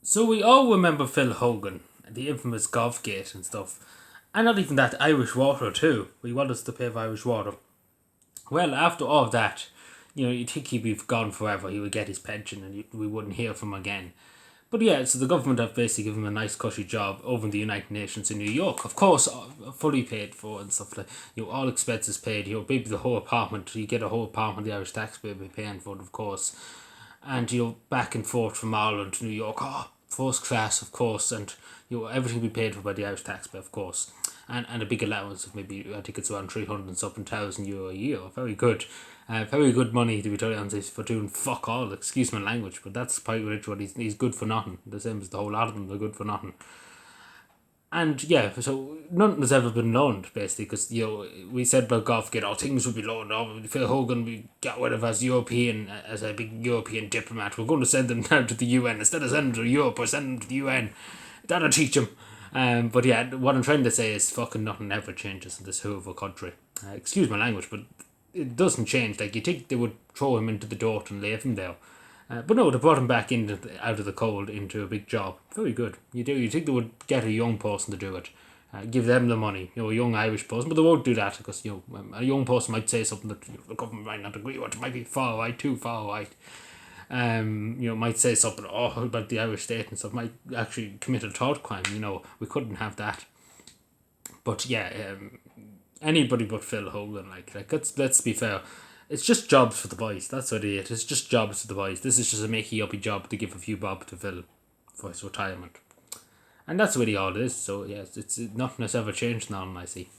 So we all remember Phil Hogan, the infamous golf gate and stuff. And not even that, Irish water too. We want us to pay for Irish water. Well, after all that, you'd think he'd be gone forever. He would get his pension and we wouldn't hear from him again. But yeah, so the government have basically given him a nice cushy job over in the United Nations in New York. Of course, fully paid for and stuff like, all expenses paid. Maybe the whole apartment. You get a whole apartment, the Irish taxpayer will be paying for it, of course. And back and forth from Ireland to New York, first class, of course, and everything will be paid for by the Irish taxpayer, of course, and a big allowance of maybe, I think it's around 300 and something thousand euro a year. Very good money to be totally honest for doing fuck all. Excuse my language, but that's probably what he's good for nothing. The same as the whole lot of them, they're good for nothing. And yeah, so nothing has ever been loaned, basically, because, we said about Golfgate, things would be loaned. Phil Hogan, we got rid of as a big European diplomat. We're going to send them down to the UN. Instead of sending them to Europe, we're sending them to the UN. That'll teach them. But yeah, what I'm trying to say is fucking nothing ever changes in this horrible country. Excuse my language, but it doesn't change. Like, you think they would throw him into the dirt and leave him there. But no, they brought him back out of the cold into a big job. Very good. You do. You think they would get a young person to do it, give them the money. A young Irish person, but they won't do that because a young person might say something that the government might not agree with. It might be far right, too far right. Might say something about the Irish state and stuff. Might actually commit a third crime. We couldn't have that. But yeah, anybody but Phil Hogan. Like let's be fair. It's just jobs for the boys. That's what it is. It's just jobs for the boys. This is just a makey-uppy job to give a few bob to Phil for his retirement. And that's really all it is. So, yeah, it's nothing has ever changed now, I see.